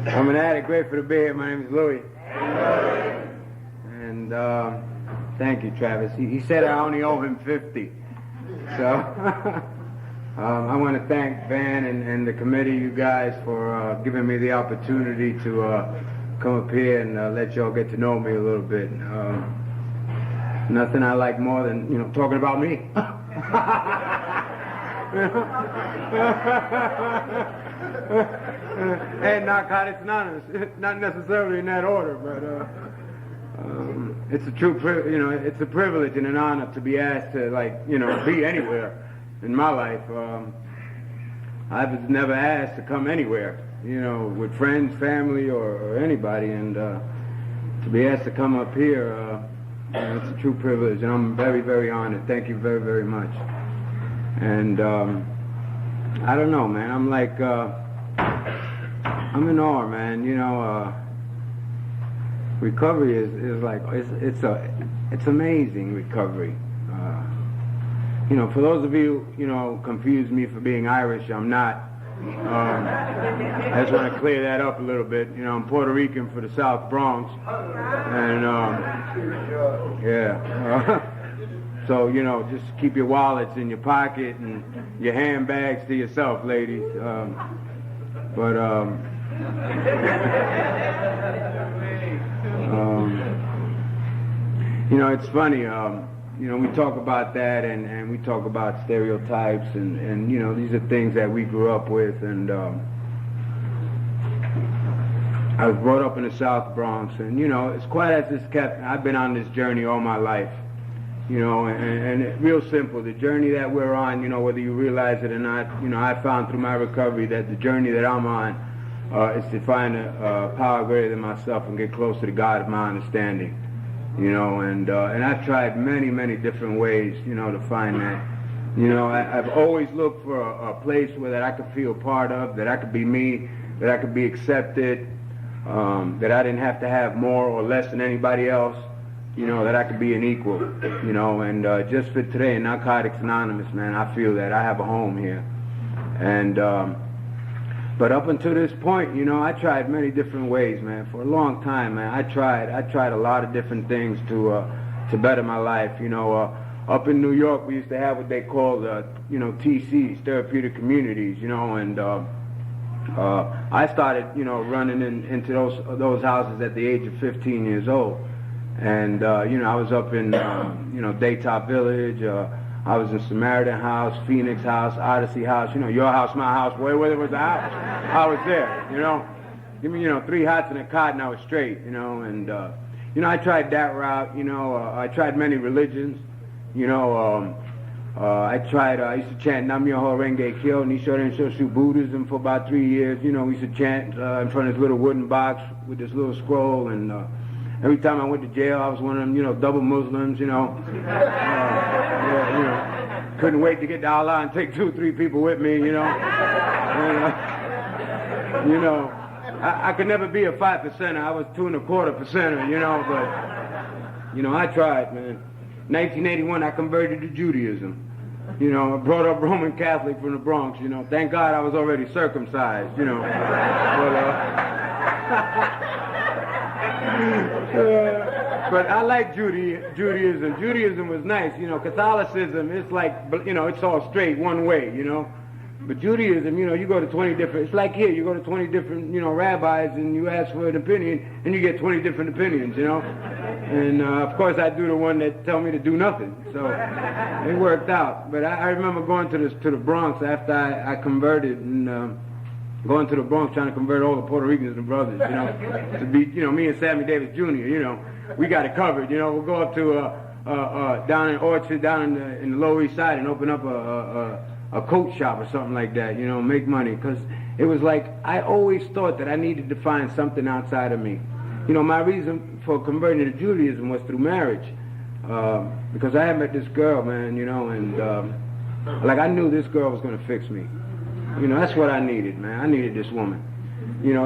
I'm an addict, grateful to be here. My name is Louie. And thank you, Travis. He said I only owe him 50. So I want to thank Van and the committee, you guys, for giving me the opportunity to come up here and let y'all get to know me a little bit. Nothing I like more than, talking about me. And Narcotics Anonymous, not necessarily in that order, but it's a true, it's a privilege and an honor to be asked to, be anywhere in my life. I was never asked to come anywhere, with friends, family, or anybody, and to be asked to come up here, it's a true privilege, and I'm very, very honored. Thank you very, very much. And I don't know, man. I'm like, I'm in awe, man. Recovery is like, it's amazing, recovery. For those of you, confuse me for being Irish, I'm not. I just want to clear that up a little bit. I'm Puerto Rican for the South Bronx. And, so, just keep your wallets in your pocket and your handbags to yourself, ladies. It's funny, we talk about that and we talk about stereotypes and these are things that we grew up with, and I was brought up in the South Bronx, and it's quite as it's kept. I've been on this journey all my life, and it's real simple. The journey that we're on, whether you realize it or not, I found through my recovery that the journey that I'm on is to find a power greater than myself and get closer to God of my understanding, and I've tried many, many different ways, to find that. I've always looked for a place where that I could feel part of, that I could be me, that I could be accepted, that I didn't have to have more or less than anybody else, that I could be an equal, and just for today in Narcotics Anonymous, man, I feel that I have a home here. And but up until this point, I tried many different ways, man. For a long time, man, I tried a lot of different things to better my life. Up in New York, we used to have what they called, TCs, therapeutic communities, and I started, running into those houses at the age of 15 years old. And, I was up in, Daytop Village, I was in Samaritan House, Phoenix House, Odyssey House, your house, my house, where there was a house, I was there, Give me, 3 hots and a cot and I was straight, and, I tried that route, I tried many religions, I used to chant Nam Myoho Renge Kyo, Nishoren Shoshu Buddhism for about 3 years, we used to chant in front of this little wooden box with this little scroll, and, every time I went to jail, I was one of them, double Muslims, couldn't wait to get to Allah and take 2 or 3 people with me, and, I could never be a 5%er. I was 2 1/4%er, but, I tried, man. 1981, I converted to Judaism. I brought up Roman Catholic from the Bronx, Thank God I was already circumcised, But I like Judaism. Judaism was nice, Catholicism, it's like, it's all straight one way, But Judaism, you go to 20 different, it's like here, you go to 20 different, rabbis and you ask for an opinion and you get 20 different opinions, And of course I do the one that tell me to do nothing. So it worked out. But I remember going to the Bronx after I converted and going to the Bronx trying to convert all the Puerto Ricans and brothers, to be, me and Sammy Davis Jr., we got it covered, we'll go up to down in Orchard, down in the Lower East Side and open up a coat shop or something like that, make money. Because it was like, I always thought that I needed to find something outside of me. My reason for converting to Judaism was through marriage. Because I had met this girl, man, and I knew this girl was going to fix me. That's what I needed, man. I needed this woman.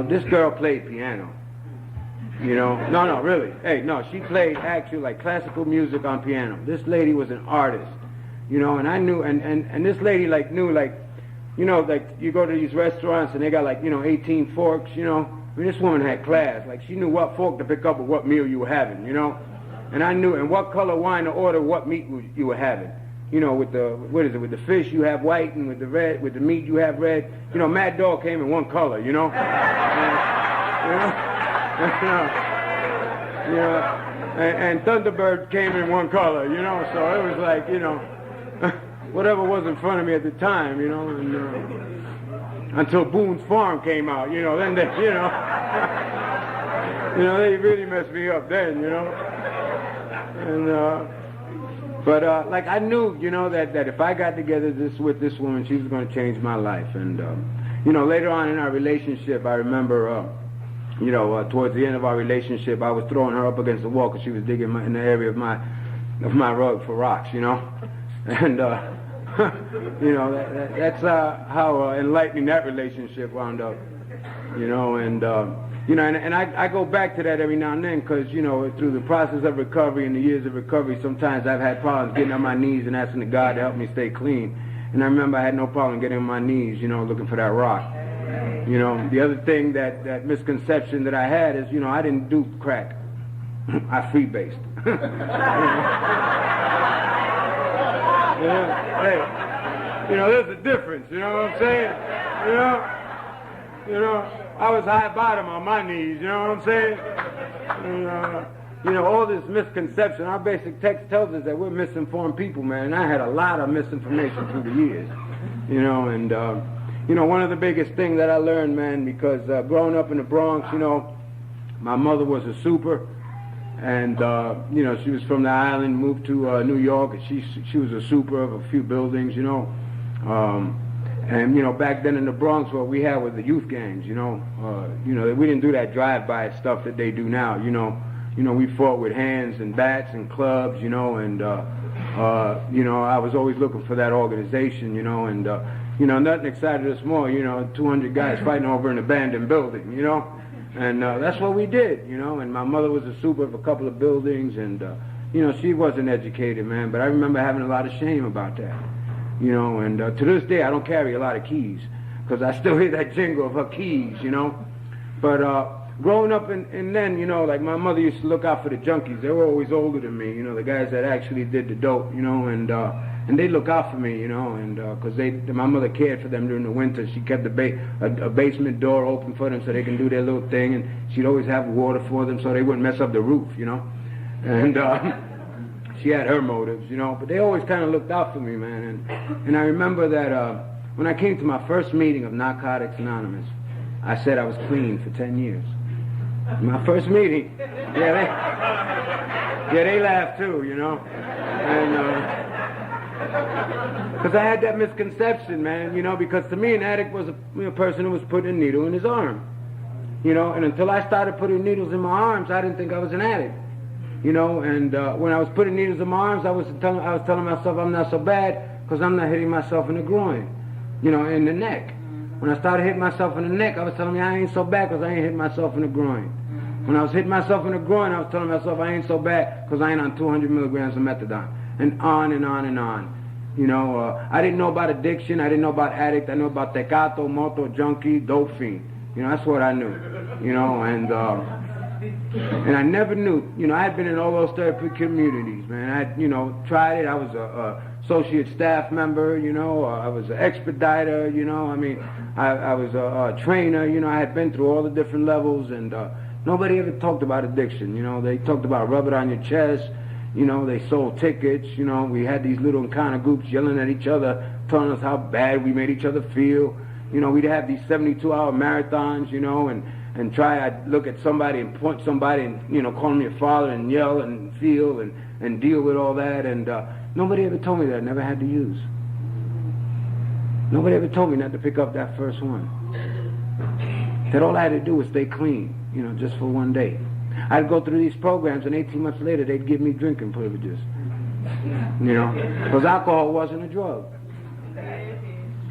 This girl played piano. No, really. Hey, no, she played actually like classical music on piano. This lady was an artist. you know, and I knew, and this lady like knew, like, you know, like you go to these restaurants and they got like, you know, 18 forks, you know. I mean, this woman had class. Like, she knew what fork to pick up with what meal you were having, you know. And I knew, and what color wine to order, what meat you were having. You know, with the, what is it, with the fish you have white, and with the red, with the meat you have red. You know, Mad Dog came in one color, you know. And Thunderbird came in one color, you know. So it was like, you know, whatever was in front of me at the time, you know. And, until Boone's Farm came out, you know. Then they, you know, you know, they really messed me up then, you know. And but like I knew, you know, that if I got together with this woman, she was going to change my life. And you know, later on in our relationship, I remember, you know, towards the end of our relationship, I was throwing her up against the wall because she was digging in the area of my rug for rocks, you know. And you know, that's how enlightening that relationship wound up, you know. And you know, and I go back to that every now and then because, you know, through the process of recovery and the years of recovery, sometimes I've had problems getting on my knees and asking the God to help me stay clean. And I remember I had no problem getting on my knees, you know, looking for that rock. You know, the other thing, that misconception that I had is, you know, I didn't do crack. I freebased. Hey, you know, there's a difference, you know what I'm saying? You know, I was high bottom on my knees, you know what I'm saying? And, you know, all this misconception, our basic text tells us that we're misinformed people, man, and I had a lot of misinformation through the years, you know. And you know, one of the biggest things that I learned, man, because growing up in the Bronx, you know, my mother was a super, and you know, she was from the island, moved to New York, and she was a super of a few buildings, you know. And you know, back then in the Bronx, what we had was the youth gangs, you know. You know, we didn't do that drive-by stuff that they do now, you know. You know, we fought with hands and bats and clubs, you know, and you know, I was always looking for that organization, you know, and you know, nothing excited us more, you know, 200 guys fighting over an abandoned building, you know. And that's what we did, you know. And my mother was a super of a couple of buildings, and you know, she wasn't educated, man, but I remember having a lot of shame about that. You know, and to this day, I don't carry a lot of keys because I still hear that jingle of her keys, you know. But growing up and then, you know, like my mother used to look out for the junkies. They were always older than me, you know, the guys that actually did the dope, you know, and they look out for me, you know, and because my mother cared for them during the winter. She kept a basement door open for them so they can do their little thing, and she'd always have water for them so they wouldn't mess up the roof, you know. And she had her motives, you know, but they always kind of looked out for me, man. And I remember that when I came to my first meeting of Narcotics Anonymous, I said I was clean for 10 years. My first meeting, yeah, they laughed too, you know, and because I had that misconception, man, you know, because to me an addict was a person who was putting a needle in his arm, you know, and until I started putting needles in my arms, I didn't think I was an addict. You know, and when I was putting needles in my arms, I was telling myself I'm not so bad because I'm not hitting myself in the groin, you know, in the neck. When I started hitting myself in the neck, I was telling me I ain't so bad because I ain't hitting myself in the groin. When I was hitting myself in the groin, I was telling myself I ain't so bad because I ain't on 200 milligrams of methadone. And on and on and on. You know, I didn't know about addiction. I didn't know about addict. I knew about tecato, moto, junkie, dope fiend. You know, that's what I knew. You know, and I never knew, you know, I had been in all those therapeutic communities, man. I had, you know, tried it. I was a associate staff member, you know. I was an expediter, you know. I mean, I was a trainer, you know. I had been through all the different levels, and nobody ever talked about addiction, you know. They talked about rub it on your chest, you know. They sold tickets, you know. We had these little encounter groups yelling at each other, telling us how bad we made each other feel. You know, we'd have these 72-hour marathons, you know, and I'd look at somebody and point somebody and, you know, call me a father and yell and feel and deal with all that. And nobody ever told me that I never had to use. Nobody ever told me not to pick up that first one. That all I had to do was stay clean, you know, just for one day. I'd go through these programs, and 18 months later, they'd give me drinking privileges. You know, because alcohol wasn't a drug.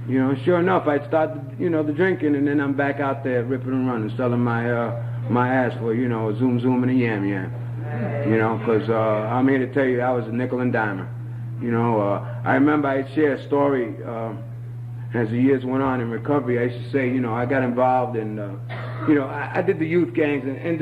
You know, sure enough, I'd start, you know, the drinking, and then I'm back out there ripping and running, selling my ass for, you know, a zoom and a yam. You know, because I'm here to tell you I was a nickel and dimer. You know, I remember I'd share a story as the years went on in recovery. I used to say, you know, I got involved in, you know, I did the youth gangs, and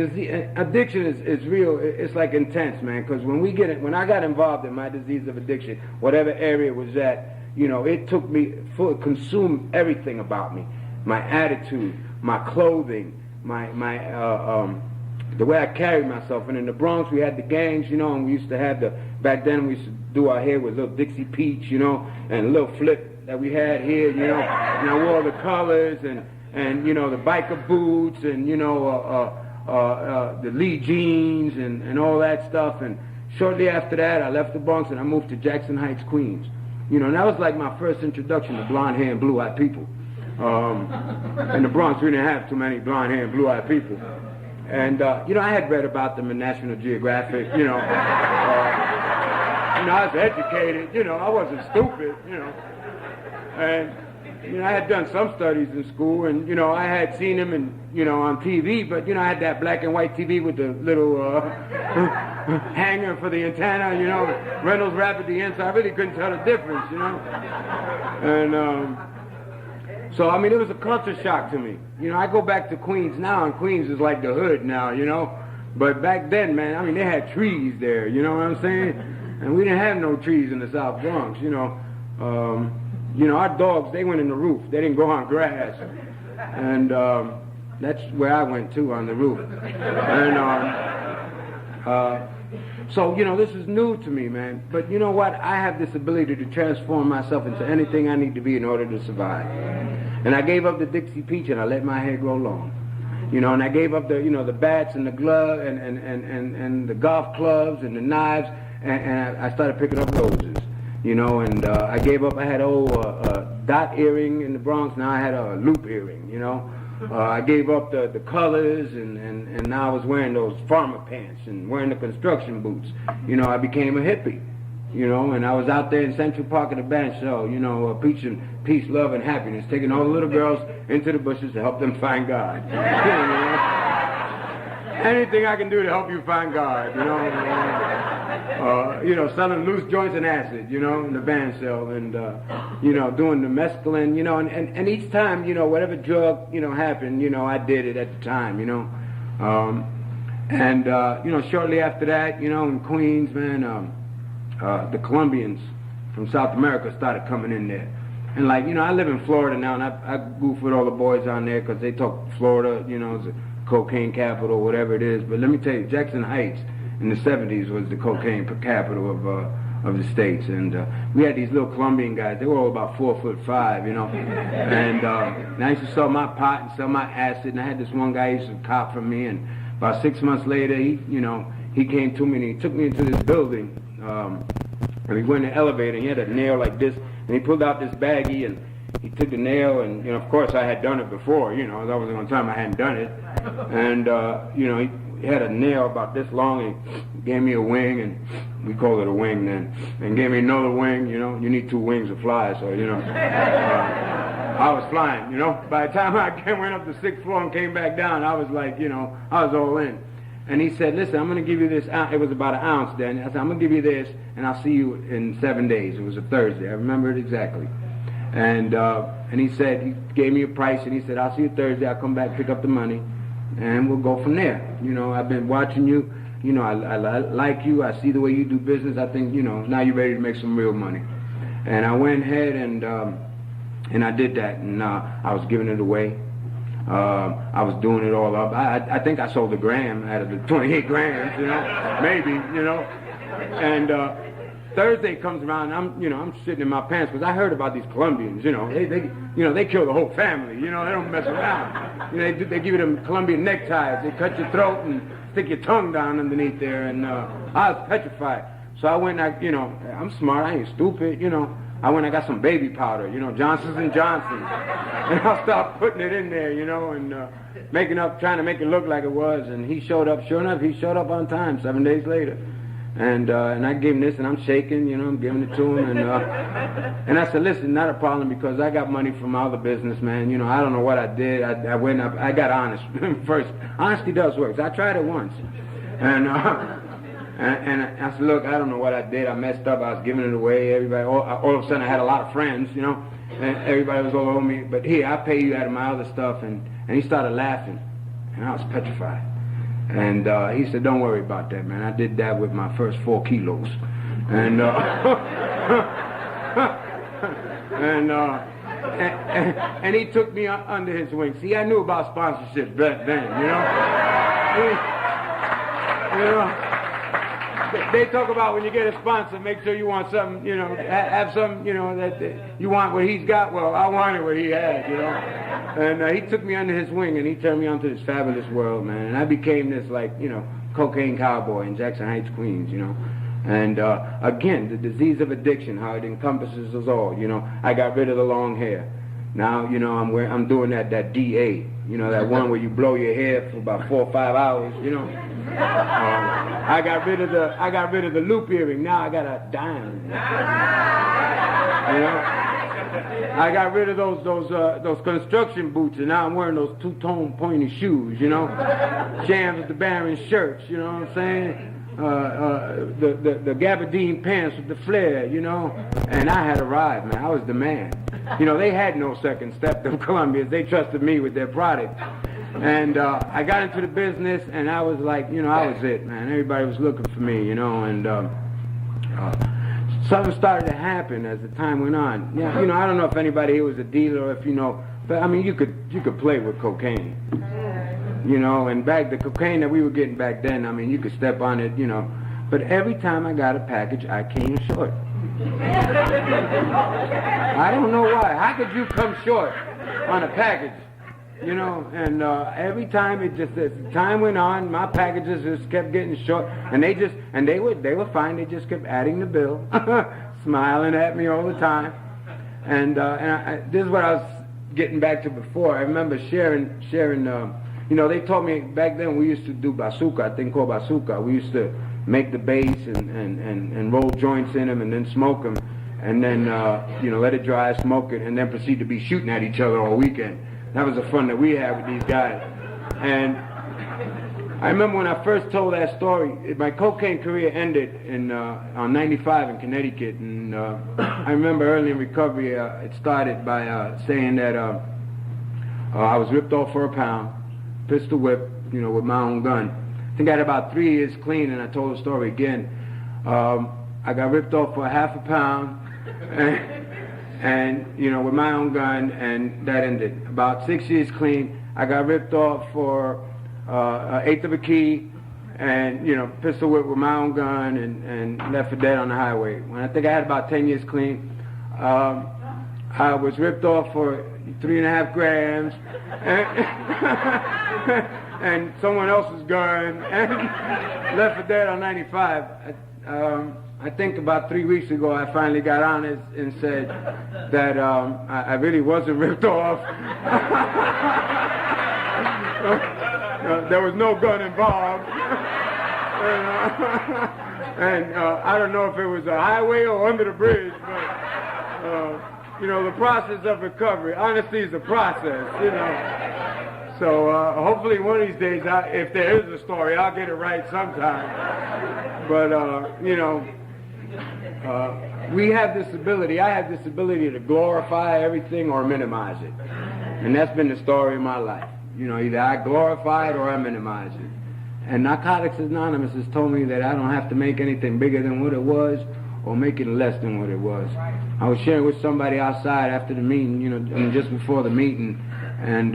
addiction is real. It's like intense, man, because when I got involved in my disease of addiction, whatever area it was at, you know, it took me, consumed everything about me. My attitude, my clothing, the way I carried myself. And in the Bronx, we had the gangs, you know, and we used to have back then we used to do our hair with little Dixie Peach, you know, and a little flip that we had here, you know, and I wore the colors and you know, the biker boots and, you know, the Lee jeans and all that stuff. And shortly after that, I left the Bronx and I moved to Jackson Heights, Queens. You know, and that was like my first introduction to blonde hair and blue-eyed people. In the Bronx, we didn't have too many blonde hair and blue-eyed people. And, you know, I had read about them in National Geographic, you know. I was educated, you know, I wasn't stupid, you know. And, you know, I had done some studies in school, and, you know, I had seen them you know, on TV, but, you know, I had that black and white TV with the little hanger for the antenna, you know, Reynolds wrap at the end, so I really couldn't tell the difference, you know. And, so, I mean, it was a culture shock to me. You know, I go back to Queens now, and Queens is like the hood now, you know. But back then, man, I mean, they had trees there, you know what I'm saying? And we didn't have no trees in the South Bronx, you know. You know, our dogs, they went in the roof. They didn't go on grass. And that's where I went, too, on the roof. And so, you know, this is new to me, man. But you know what? I have this ability to transform myself into anything I need to be in order to survive. And I gave up the Dixie Peach and I let my hair grow long. You know, and I gave up the, you know, the bats and the glove and the golf clubs and the knives, and I started picking up roses. You know, and I gave up, I had a dot earring in the Bronx, now I had a loop earring, you know. I gave up the colors, and now I was wearing those farmer pants and wearing the construction boots. You know, I became a hippie, you know, and I was out there in Central Park at a band show, you know, preaching peace, love, and happiness, taking all the little girls into the bushes to help them find God. You know? Anything I can do to help you find God, you know. You know, selling loose joints and acid, you know, in the band shell, and, you know, doing the mescaline, you know, and each time, you know, whatever drug, you know, happened, you know, I did it at the time, you know. You know, shortly after that, you know, in Queens, man, the Colombians from South America started coming in there. And, like, you know, I live in Florida now, and I goof with all the boys on there because they talk Florida, you know, it's a cocaine capital, whatever it is. But let me tell you, Jackson Heights in the 70s was the cocaine capital of the States. And we had these little Colombian guys. They were all about 4'5", you know. And I used to sell my pot and sell my acid. And I had this one guy who used to cop from me. And about 6 months later, he came to me and he took me into this building. And we went in the elevator and he had a nail like this. And he pulled out this baggie and he took the nail, and, you know, of course I had done it before, you know, that was the only time I hadn't done it. And, you know, he had a nail about this long, and he gave me a wing, and we called it a wing then, and gave me another wing, you know, you need 2 wings to fly, so, you know, I was flying, you know. By the time I went up the 6th floor and came back down, I was like, you know, I was all in. And he said, listen, I'm going to give you this, it was about an ounce then, I said, I'm going to give you this, and I'll see you in 7 days. It was a Thursday, I remember it exactly. And he said, he gave me a price, and he said, I'll see you Thursday, I'll come back, pick up the money, and we'll go from there. You know, I've been watching you, you know, I like you, I see the way you do business, I think, you know, now you're ready to make some real money. And I went ahead and I did that, and I was giving it away. I was doing it all up. I think I sold a gram out of the 28 grams, you know, maybe, you know. And Thursday comes around, and I'm sitting in my pants because I heard about these Colombians. You know, they kill the whole family. You know, they don't mess around. You know, they give you them Colombian neckties. They cut your throat and stick your tongue down underneath there. And I was petrified. So I went. I'm smart. I ain't stupid. You know, I went. I got some baby powder. You know, Johnson's and Johnson's, and I started putting it in there. You know, and trying to make it look like it was. And he showed up. Sure enough, he showed up on time. 7 days later. And I gave him this, and I'm shaking, you know, I'm giving it to him, and I said, listen, not a problem, because I got money from all the business, man. You know, I don't know what I did. I went up, I got honest first. Honesty does work. So I tried it once, and And I said, look, I don't know what I did. I messed up. I was giving it away. Everybody, all of a sudden I had a lot of friends, you know, and everybody was all over me. But here, I'll pay you out of my other stuff. And he started laughing, and I was petrified. And he said, don't worry about that, man. I did that with my first 4 kilos. And and he took me under his wing. See, I knew about sponsorships back then, you know. They talk about when you get a sponsor, make sure you want something, you know, have something, you know, that you want what he's got. Well, I wanted what he had, you know. And he took me under his wing, and he turned me onto this fabulous world, man. And I became this, like, you know, cocaine cowboy in Jackson Heights, Queens, you know. And again, the disease of addiction, how it encompasses us all, you know. I got rid of the long hair. Now, you know, I'm doing that DA, you know, that one where you blow your hair for about 4 or 5 hours, you know. I got rid of the loop earring. Now I got a diamond. You know, I got rid of those construction boots, and now I'm wearing those 2-tone pointy shoes. You know, Shams the Baron shirts. You know what I'm saying? The gabardine pants with the flare. You know, and I had arrived, man. I was the man. You know, they had no second step. The Colombians, they trusted me with their product. And I got into the business, and I was like, you know, I was it, man. Everybody was looking for me, you know, and something started to happen as the time went on. Yeah, you know, I don't know if anybody here was a dealer or if you know, but I mean, you could play with cocaine, you know, and the cocaine that we were getting back then, I mean, you could step on it, you know, but every time I got a package, I came short. I don't know why. How could you come short on a package? You know, and every time as the time went on, my packages just kept getting short, and they were fine. They just kept adding the bill, smiling at me all the time, and this is what I was getting back to before. I remember sharing. You know, they told me back then we used to do bazooka, a thing called bazooka. We used to make the bass and roll joints in them and then smoke them, and then you know, let it dry, smoke it, and then proceed to be shooting at each other all weekend. That was the fun that we had with these guys. And I remember when I first told that story, my cocaine career ended on 95 in Connecticut. And I remember early in recovery, it started by saying that I was ripped off for £1, pistol whipped, you know, with my own gun. I think I had about 3 years clean, and I told the story again. I got ripped off for £1/2. And, you know, with my own gun, and that ended. About 6 years clean, I got ripped off for 1/8 of a key, and, you know, pistol whipped with my own gun, and left for dead on the highway. When I think I had about 10 years clean, I was ripped off for 3.5 grams, and someone else's gun, and left for dead on 95. I think about 3 weeks ago I finally got honest and said that I really wasn't ripped off. There was no gun involved. And I don't know if it was a highway or under the bridge, but you know, the process of recovery, honesty is a process, you know. So hopefully one of these days, if there is a story, I'll get it right sometime. But you know, we have this ability, I have this ability to glorify everything or minimize it. And that's been the story of my life. You know, either I glorify it or I minimize it. And Narcotics Anonymous has told me that I don't have to make anything bigger than what it was or make it less than what it was. I was sharing with somebody outside after the meeting, you know, I mean, just before the meeting, and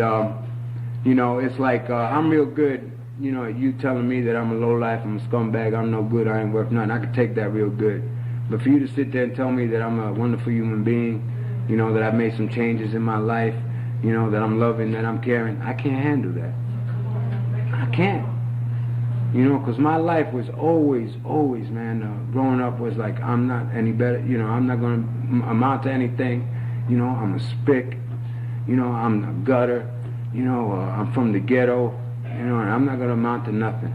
you know, it's like I'm real good, you know, you telling me that I'm a lowlife, I'm a scumbag, I'm no good, I ain't worth nothing. I could take that real good. But for you to sit there and tell me that I'm a wonderful human being, you know, that I've made some changes in my life, you know, that I'm loving, that I'm caring, I can't handle that. I can't. You know, because my life was always, man, growing up was like, I'm not any better, you know, I'm not going to amount to anything. You know, I'm a spick. You know, I'm a gutter. You know, I'm from the ghetto. You know, and I'm not going to amount to nothing.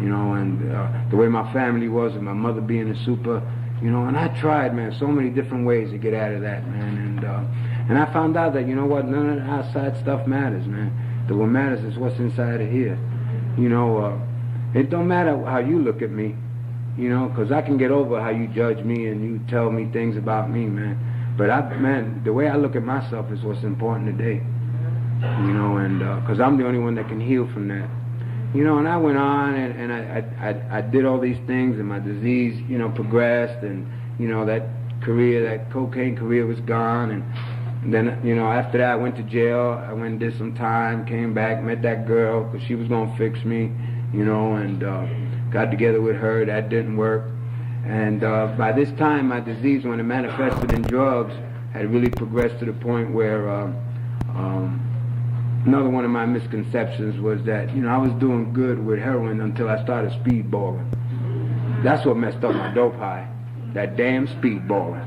You know, and the way my family was and my mother being a super, you know, and I tried, man, so many different ways to get out of that, man. And I found out that, you know what, none of the outside stuff matters, man. That what matters is what's inside of here. You know, it don't matter how you look at me. you know, because I can get over how you judge me and you tell me things about me, man. But man, the way I look at myself is what's important today, you know, and because I'm the only one that can heal from that. You know, and I went on and I did all these things, and my disease, you know, progressed, and, you know, that cocaine career was gone, and then, you know, after that I went to jail. I went and did some time, came back, met that girl, because she was going to fix me, you know, and got together with her. That didn't work. And by this time, my disease, when it manifested in drugs, had really progressed to the point where another one of my misconceptions was that, you know, I was doing good with heroin until I started speedballing. That's what messed up my dope high. That damn speedballing.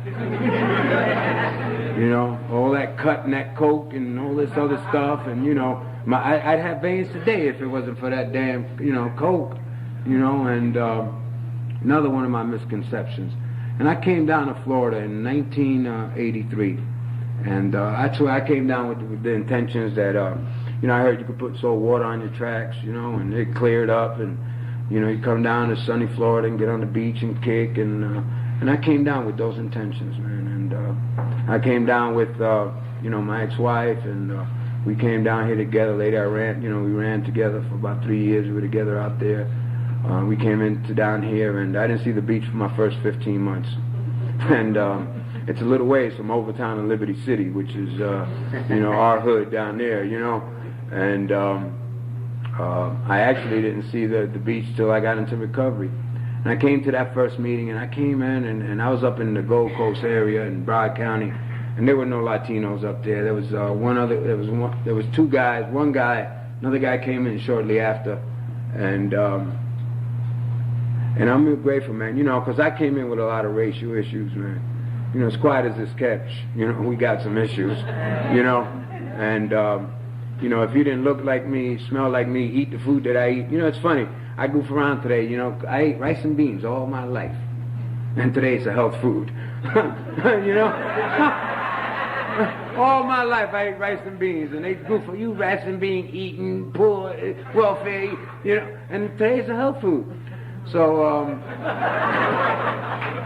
You know, all that cut and that coke and all this other stuff, and, you know, I'd have veins today if it wasn't for that damn, you know, coke, you know, and another one of my misconceptions. And I came down to Florida in 1983. And actually, I came down with the intentions that, you know, I heard you could put salt water on your tracks, you know, and it cleared up, and, you know, you come down to sunny Florida and get on the beach and kick, and I came down with those intentions, man. And I came down with, you know, my ex-wife, and we came down here together. Later, we ran together for about 3 years. We were together out there. We came into down here, and I didn't see the beach for my first 15 months. And it's a little ways from Overtown and Liberty City, which is, you know, our hood down there, you know. And I actually didn't see the beach till I got into recovery. And I came to that first meeting, and I came in, and I was up in the Gold Coast area in Broward County, and there were no Latinos up there. There was there was two guys. One guy, another guy came in shortly after, and I'm real grateful, man, you know, because I came in with a lot of racial issues, man. You know, as quiet as this catch, you know, we got some issues, you know, and, you know, if you didn't look like me, smell like me, eat the food that I eat, you know, it's funny. I goof around today, you know, I ate rice and beans all my life, and today it's a health food, you know. All my life I ate rice and beans, and they goof for you, rice and bean eating, poor, welfare, you know, and today's a health food. So,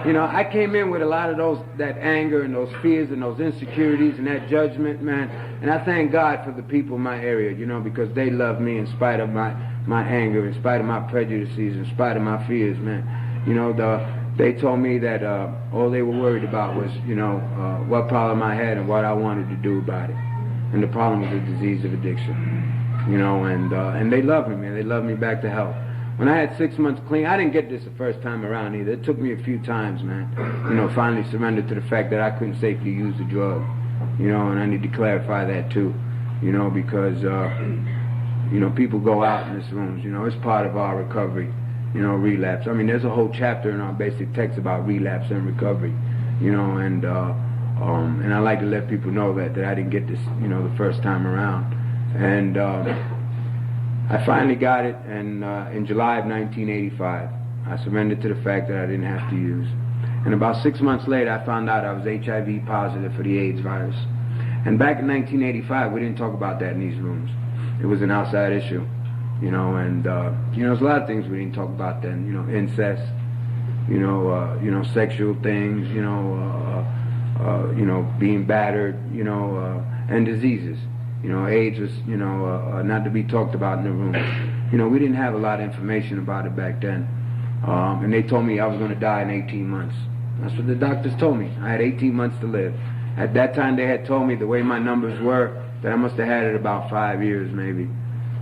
you know, I came in with a lot of that anger and those fears and those insecurities and that judgment, man. And I thank God for the people in my area, you know, because they love me in spite of my anger, in spite of my prejudices, in spite of my fears, man. You know, they told me that all they were worried about was, you know, what problem I had and what I wanted to do about it. And the problem was the disease of addiction, you know, and they love me, man. They love me back to health. When I had 6 months clean, I didn't get this the first time around either. It took me a few times, man. You know, finally surrendered to the fact that I couldn't safely use the drug. You know, and I need to clarify that too. You know, because, you know, people go out in these rooms. You know, it's part of our recovery, you know, relapse. I mean, there's a whole chapter in our basic text about relapse and recovery. You know, and I like to let people know that I didn't get this, you know, the first time around. And I finally got it, and in July of 1985, I surrendered to the fact that I didn't have to use. And about 6 months later, I found out I was HIV positive for the AIDS virus. And back in 1985, we didn't talk about that in these rooms. It was an outside issue, you know, and, you know, there's a lot of things we didn't talk about then, you know, incest, you know, sexual things, you know, being battered, you know, and diseases. You know, AIDS was, you know, not to be talked about in the room. You know, we didn't have a lot of information about it back then. And they told me I was going to die in 18 months. That's what the doctors told me. I had 18 months to live. At that time, they had told me the way my numbers were, that I must have had it about 5 years, maybe.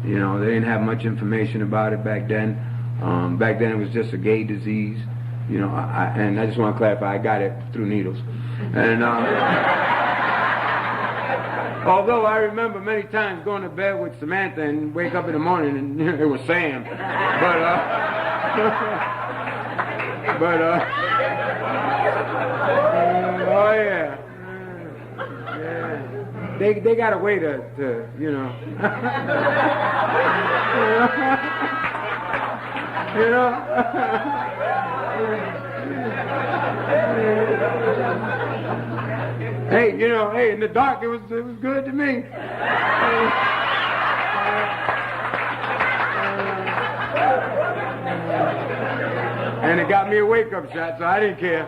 You know, they didn't have much information about it back then. Back then, it was just a gay disease. You know, and I just want to clarify, I got it through needles. And although I remember many times going to bed with Samantha and wake up in the morning and it was Sam. Oh yeah. They got a way to you know. You know. Hey, you know, hey, in the dark it was good to me. And it got me a wake-up shot, so I didn't care.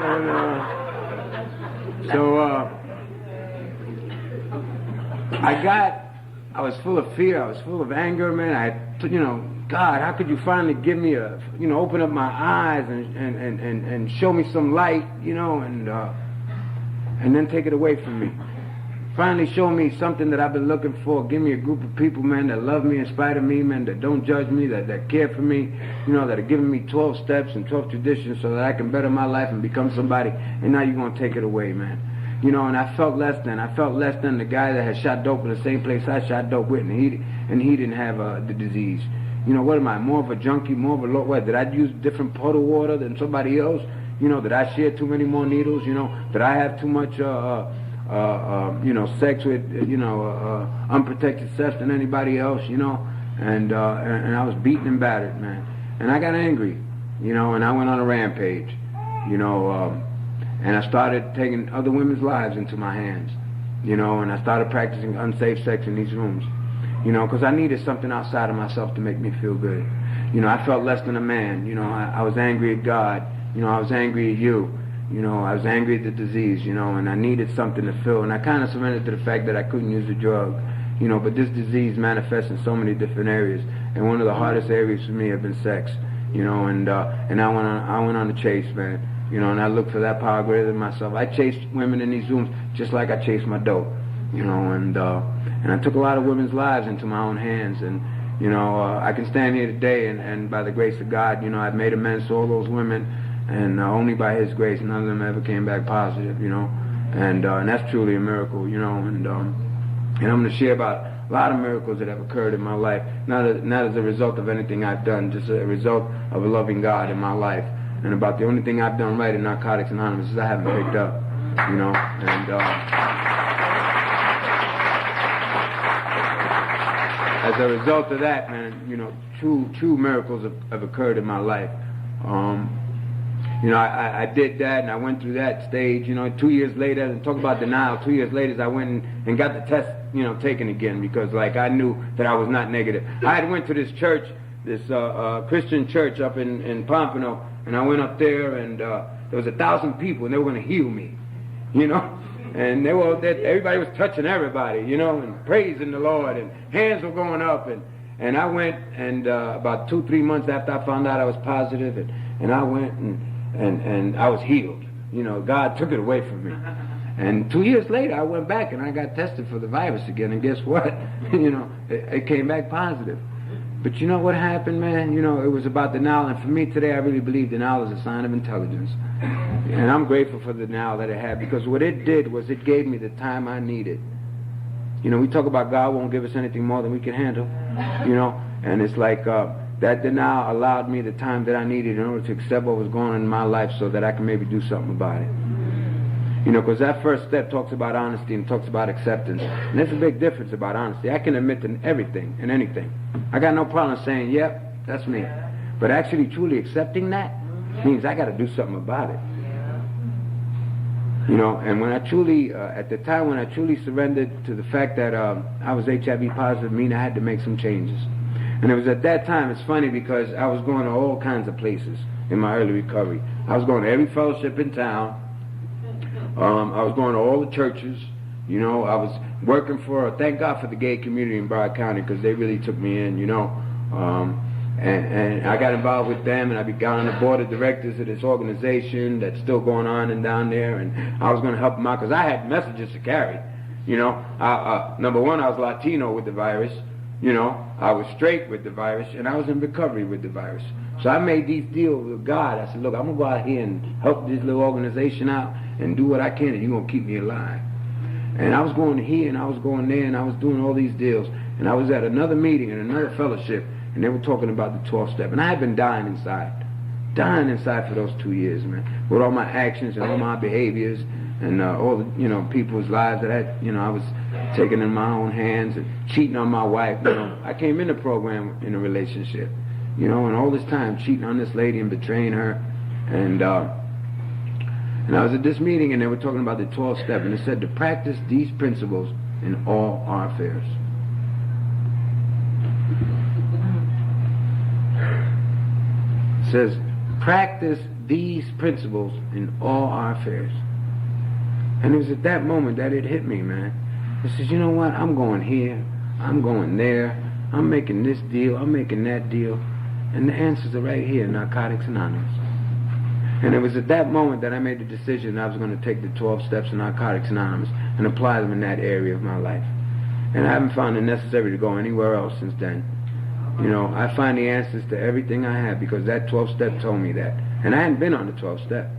And, I was full of fear, I was full of anger, man. God, how could you finally give me open up my eyes and show me some light, and then take it away from me. Finally show me something that I've been looking for. Give me a group of people, man, that love me in spite of me, man, that don't judge me, that care for me, that are giving me 12 steps and 12 traditions so that I can better my life and become somebody, and now you're going to take it away, man. And I felt less than. I felt less than the guy that had shot dope in the same place I shot dope with, and he didn't have the disease. What am I, more of a junkie, more of a what? Did I use different puddle water than somebody else? Did I share too many more needles? Did I have too much, sex with, unprotected sex than anybody else? And I was beaten and battered, man. And I got angry, and I went on a rampage, and I started taking other women's lives into my hands, and I started practicing unsafe sex in these rooms, because I needed something outside of myself to make me feel good. I felt less than a man. I was angry at God. I was angry at you. I was angry at the disease, and I needed something to fill. And I kind of surrendered to the fact that I couldn't use the drug, but this disease manifests in so many different areas. And one of the hardest areas for me have been sex, and I went on the chase, man. And I looked for that power greater than myself. I chased women in these rooms just like I chased my dope, and I took a lot of women's lives into my own hands. And, I can stand here today and by the grace of God, I've made amends to all those women, and only by His grace, none of them ever came back positive, and that's truly a miracle, and I'm going to share about a lot of miracles that have occurred in my life, not as a result of anything I've done, just a result of a loving God in my life. And about the only thing I've done right in Narcotics Anonymous is I haven't picked up, and as a result of that, man, true miracles have occurred in my life. I did that, and I went through that stage, 2 years later, and talk about denial, 2 years later, I went and got the test, taken again, because, I knew that I was not negative. I had went to this church, this Christian church up in Pompano, and I went up there, and there was 1,000 people, and they were going to heal me, and everybody was touching everybody, and praising the Lord, and hands were going up, and I went, and about 2-3 months after I found out I was positive, and I went, and I was healed. God took it away from me. And 2 years later, I went back, and I got tested for the virus again, and guess what? It came back positive. But you know what happened, man? It was about denial, and for me today, I really believe denial is a sign of intelligence. And I'm grateful for the denial that it had, because what it did was it gave me the time I needed. We talk about God won't give us anything more than we can handle, and it's like that denial allowed me the time that I needed in order to accept what was going on in my life so that I can maybe do something about it. Because that first step talks about honesty and talks about acceptance. And there's a big difference about honesty. I can admit to everything and anything. I got no problem saying, yep, that's me. But actually truly accepting that means I got to do something about it. And when I truly, at the time when I truly surrendered to the fact that I was HIV positive, I had to make some changes. And it was at that time, it's funny because I was going to all kinds of places in my early recovery. I was going to every fellowship in town. I was going to all the churches. I was working thank God for the gay community in Broward County, because they really took me in, and I got involved with them, and I got on the board of directors of this organization that's still going on and down there, and I was going to help them out because I had messages to carry. Number one, I was Latino with the virus. I was straight with the virus, and I was in recovery with the virus. So I made these deals with God. I said, look, I'm going to go out here and help this little organization out and do what I can, and you're going to keep me alive. And I was going here, and I was going there, and I was doing all these deals. And I was at another meeting and another fellowship, and they were talking about the 12 step. And I had been dying inside for those 2 years, man, with all my actions and all my behaviors and all the, people's lives that I was taking in my own hands and cheating on my wife. I came in the program in a relationship, and all this time cheating on this lady and betraying her. And I was at this meeting, and they were talking about the 12 step, and it said to practice these principles in all our affairs. It says, practice these principles in all our affairs. And it was at that moment that it hit me, man. I says, you know what, I'm going here, I'm going there, I'm making this deal, I'm making that deal, and the answers are right here, Narcotics Anonymous. And it was at that moment that I made the decision that I was going to take the 12 steps of Narcotics Anonymous and apply them in that area of my life. And I haven't found it necessary to go anywhere else since then. You know, I find the answers to everything I have because that 12-step told me that. And I hadn't been on the 12-step.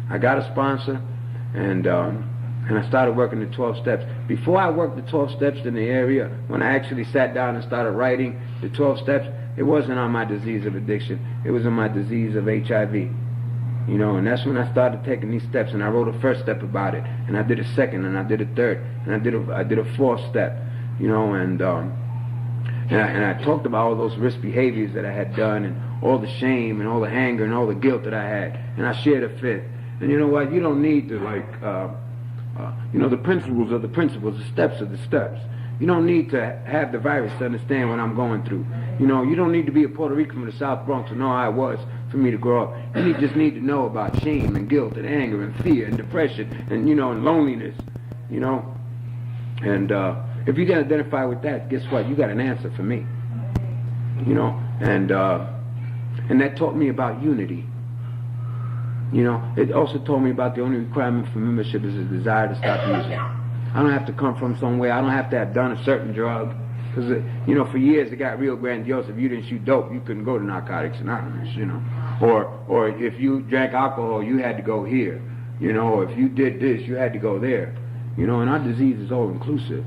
I got a sponsor, and I started working the 12 steps. Before I worked the 12 steps in the area, when I actually sat down and started writing the 12 steps, it wasn't on my disease of addiction. It was on my disease of HIV. You know, and that's when I started taking these steps, and I wrote a first step about it, and I did a second, and I did a third, and I did a fourth step, you know, and I talked about all those risk behaviors that I had done, and all the shame, and all the anger, and all the guilt that I had, and I shared a fifth. And you know what? You don't need to you know, the principles are the principles, the steps are the steps. You don't need to have the virus to understand what I'm going through. You know, you don't need to be a Puerto Rican from the South Bronx to know how I was for me to grow up. You just need to know about shame and guilt and anger and fear and depression and, you know, and loneliness, you know. And if you can identify with that, guess what? You got an answer for me, you know. And that taught me about unity. You know, it also told me about the only requirement for membership is a desire to stop using. I don't have to come from somewhere. I don't have to have done a certain drug. Because, you know, for years it got real grandiose. If you didn't shoot dope, you couldn't go to Narcotics Anonymous, you know. Or if you drank alcohol, you had to go here. You know, or if you did this, you had to go there. You know, and our disease is all inclusive.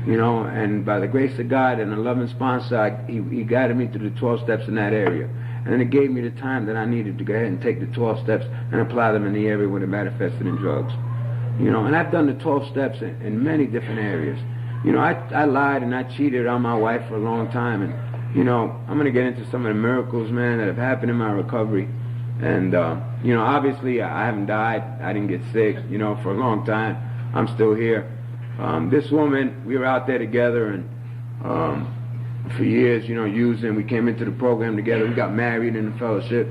You know, and by the grace of God and a loving sponsor, he guided me through the 12 steps in that area. And then it gave me the time that I needed to go ahead and take the 12 steps and apply them in the area where it manifested in drugs. You know, and I've done the 12 steps in many different areas. You know, I lied and I cheated on my wife for a long time. And, you know, I'm going to get into some of the miracles, man, that have happened in my recovery. And, you know, obviously I haven't died. I didn't get sick, you know, for a long time. I'm still here. This woman, we were out there together and for years, you know, using. We came into the program together. We got married in the fellowship.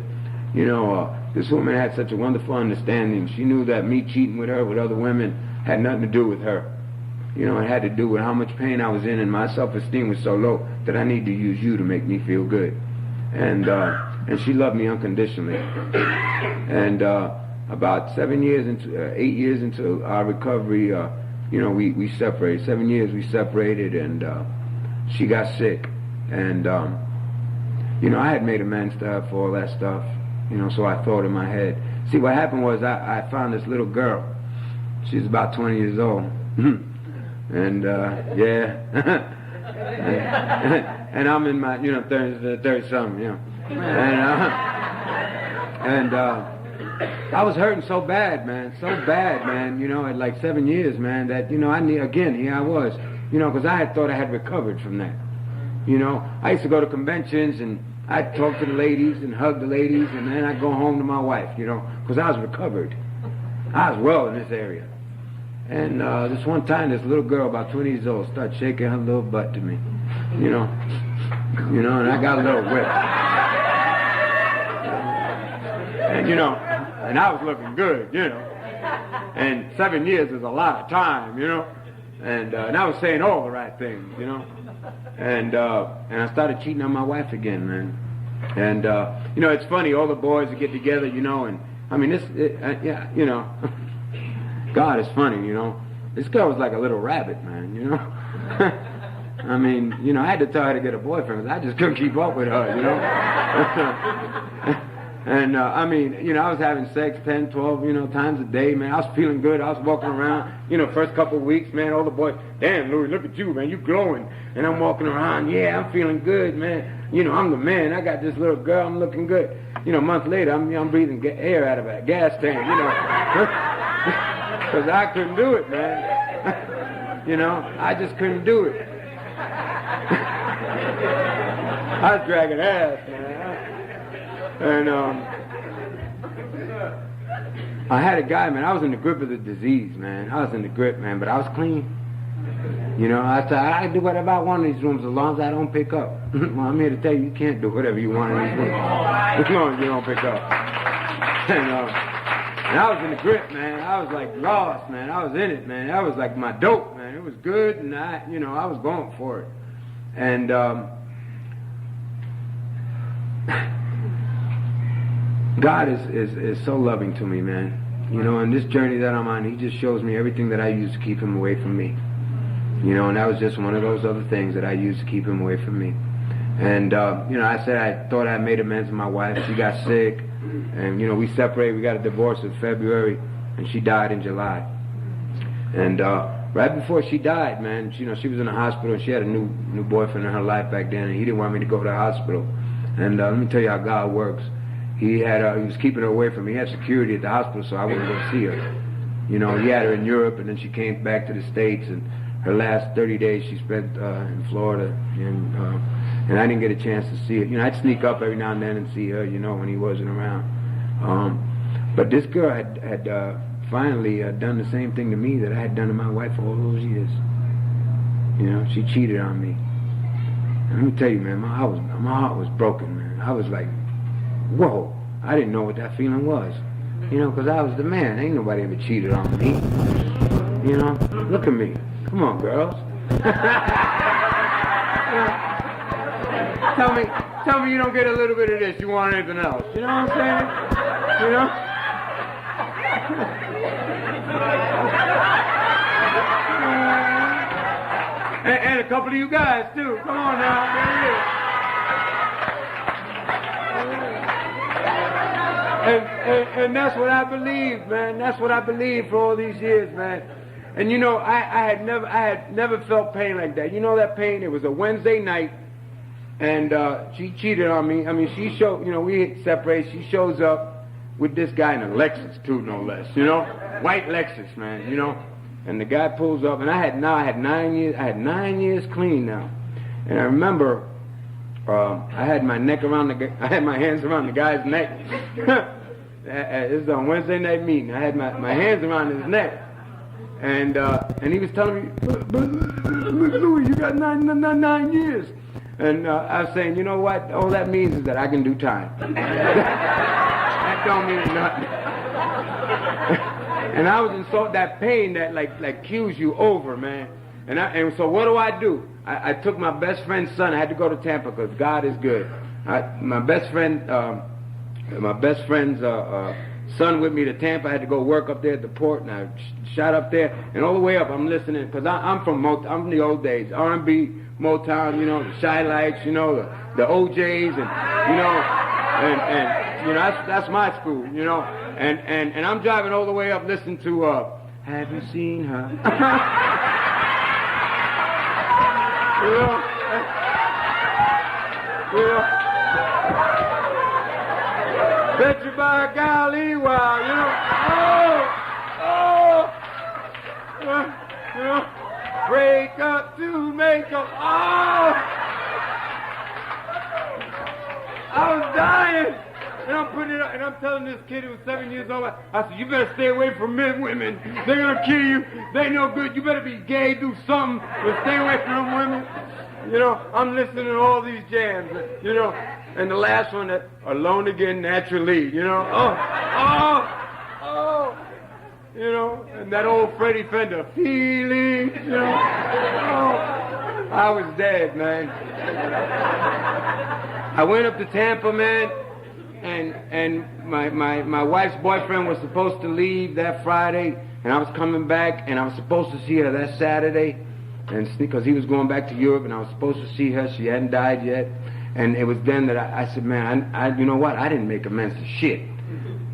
You know, this woman had such a wonderful understanding. She knew that me cheating with her, with other women, had nothing to do with her. You know, it had to do with how much pain I was in, and my self-esteem was so low that I needed to use you to make me feel good. And she loved me unconditionally. And about 8 years into our recovery, you know, we separated. 7 years we separated, and she got sick. And, you know, I had made amends to her for all that stuff. You know, so I thought in my head. See, what happened was I found this little girl. She's about 20 years old. And, yeah. and I'm in my, you know, 30-something, you know. And I was hurting so bad, man, you know, at like 7 years, man, that, you know, here I was, you know, because I had thought I had recovered from that. You know, I used to go to conventions and I'd talk to the ladies and hug the ladies, and then I'd go home to my wife, you know, because I was recovered. I was well in this area. And this one time, this little girl, about 20 years old, started shaking her little butt to me, you know, and I got a little whip. And, you know, and I was looking good, you know. And 7 years is a lot of time, you know. And I was saying all the right things, you know. And I started cheating on my wife again, man. And, you know, it's funny, all the boys would get together, you know, and, I mean, yeah, you know, God is funny, you know. This girl was like a little rabbit, man, you know. I mean, you know, I had to tell her to get a boyfriend, because I just couldn't keep up with her, you know. And, I mean, you know, I was having sex 10, 12, you know, times a day, man. I was feeling good. I was walking around, you know, first couple of weeks, man, all the boys, damn, Louie, look at you, man, you glowing. And I'm walking around, yeah, I'm feeling good, man. You know, I'm the man. I got this little girl. I'm looking good. You know, a month later, I'm breathing air out of a gas tank, you know. Because I couldn't do it, man. You know, I just couldn't do it. I was dragging ass, man. And I had a guy, man, I was in the grip of the disease, man. I was in the grip, man, but I was clean. You know, I said, I can do whatever I want in these rooms as long as I don't pick up. Well, I'm here to tell you, you can't do whatever you want in these rooms as long as you don't pick up. And I was in the grip, man. I was like lost, man. I was in it, man. That was like my dope, man. It was good, and I was going for it. And God is so loving to me, man. And this journey that I'm on, He just shows me everything that I used to keep Him away from me. And that was just one of those other things that I used to keep Him away from me. And, I said I thought I made amends with my wife. She got sick, and, we separated. We got a divorce in February, and she died in July. And right before she died, man, she was in the hospital, and she had a new boyfriend in her life back then, and he didn't want me to go to the hospital. And let me tell you how God works. He was keeping her away from me. He had security at the hospital, so I wouldn't go see her. He had her in Europe, and then she came back to the States, and her last 30 days she spent in Florida, and I didn't get a chance to see her. I'd sneak up every now and then and see her, when he wasn't around. But this girl had finally done the same thing to me that I had done to my wife for all those years. She cheated on me. And let me tell you, man, my heart was broken, man. I was like, whoa, I didn't know what that feeling was. Because I was the man. Ain't nobody ever cheated on me. Look at me. Come on, girls. Tell me you don't get a little bit of this. You want anything else? You know what I'm saying? And a couple of you guys, too. Come on now. There it is. And that's what I believed, man. That's what I believed for all these years, man. And I had never felt pain like that. That pain? It was a Wednesday night, and she cheated on me. I mean, she showed, we separated. She shows up with this guy in a Lexus too, no less. White Lexus, man. And the guy pulls up, and I had 9 years. I had 9 years clean now, and I remember I had my hands around the guy's neck. It was on Wednesday night meeting. I had my hands around his neck. And he was telling me, but Louie, you got nine years. And I was saying, you know what? All that means is that I can do time. That don't mean nothing. And I was in that pain that like cues you over, man. And so what do? I took my best friend's son. I had to go to Tampa because God is good. My best friend's son with me to Tampa. I had to go work up there at the port, and I shot up there, and all the way up I'm listening, because I'm from the old days, R&B, Motown, the Shy Lights, the OJs, and that's my school, and I'm driving all the way up listening to Have You Seen Her? Bet you by golly, wow, break up to make up, I was dying, and I'm putting it up, and I'm telling this kid who was 7 years old, I said, you better stay away from women, they're gonna kill you, they no good, you better be gay, do something, but stay away from them women. I'm listening to all these jams, and the last one, that Alone Again Naturally, and that old Freddie Fender, Feeling, I was dead, man. I went up to Tampa, man, and my wife's boyfriend was supposed to leave that Friday, and I was coming back, and I was supposed to see her that Saturday, and because he was going back to Europe, and I was supposed to see her. She hadn't died yet. And it was then that I said, man, you know what? I didn't make amends to shit.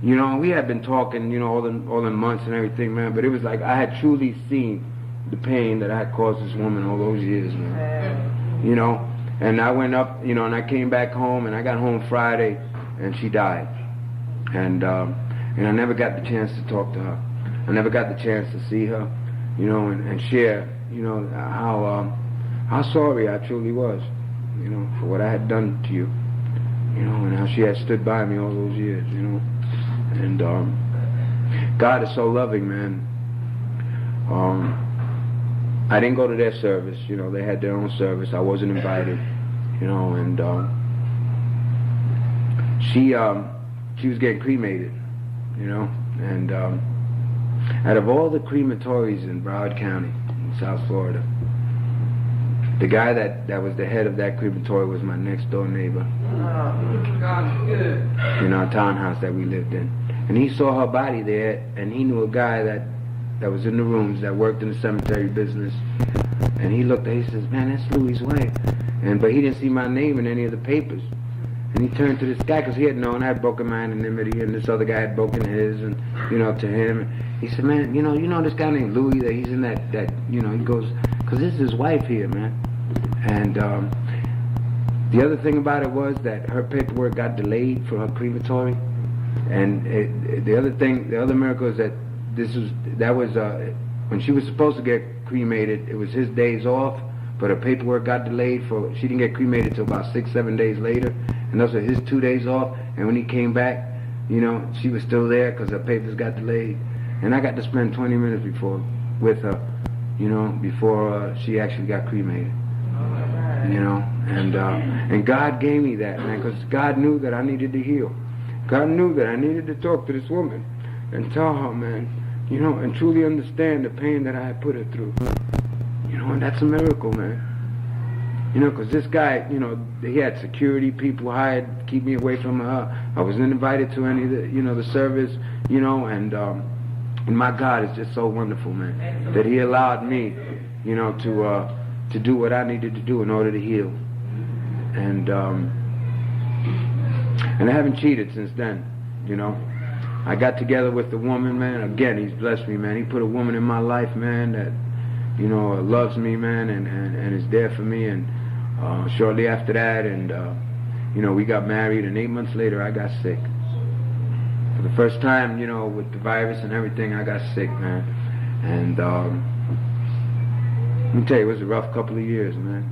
We had been talking, all the months and everything, man. But it was like I had truly seen the pain that I had caused this woman all those years, man. And I went up, and I came back home, and I got home Friday, and she died. And I never got the chance to talk to her. I never got the chance to see her, and share, how sorry I truly was. For what I had done to you, and how she had stood by me all those years, and God is so loving, man. I didn't go to their service, they had their own service. I wasn't invited, and she was getting cremated, you know. And out of all the crematories in Broward County, in South Florida, the guy that was the head of that crematory was my next door neighbor. God's good. In our townhouse that we lived in. And he saw her body there, and he knew a guy that was in the rooms that worked in the cemetery business. And he looked at her, he says, man, that's Louie's wife. But he didn't see my name in any of the papers. And he turned to this guy, because he had known I had broken my anonymity, and this other guy had broken his, and, you know, to him. He said, man, you know this guy named Louie, that he's in that, you know, he goes, because this is his wife here, man. And the other thing about it was that her paperwork got delayed for her crematory. And the other miracle is that that was when she was supposed to get cremated, it was his days off, but her paperwork got delayed she didn't get cremated till about 6-7 days later, and those were his 2 days off. And when he came back, you know, she was still there because her papers got delayed. And I got to spend 20 minutes with her, you know, before she actually got cremated. You know, and God gave me that, man, because God knew that I needed to heal. God knew that I needed to talk to this woman and tell her, man, you know, and truly understand the pain that I had put her through. You know, and that's a miracle, man. You know, because this guy, you know, he had security people hired to keep me away from her. I wasn't invited to any of the, you know, the service, you know, and my God is just so wonderful, man, that he allowed me, you know, to do what I needed to do in order to heal. And I haven't cheated since then, you know. I got together with the woman, man. Again, he's blessed me, man. He put a woman in my life, man, that, you know, loves me, man, and is there for me. And shortly after that, and, you know, we got married, and 8 months later, I got sick. For the first time, you know, with the virus and everything, I got sick, man. And let me tell you, it was a rough couple of years, man.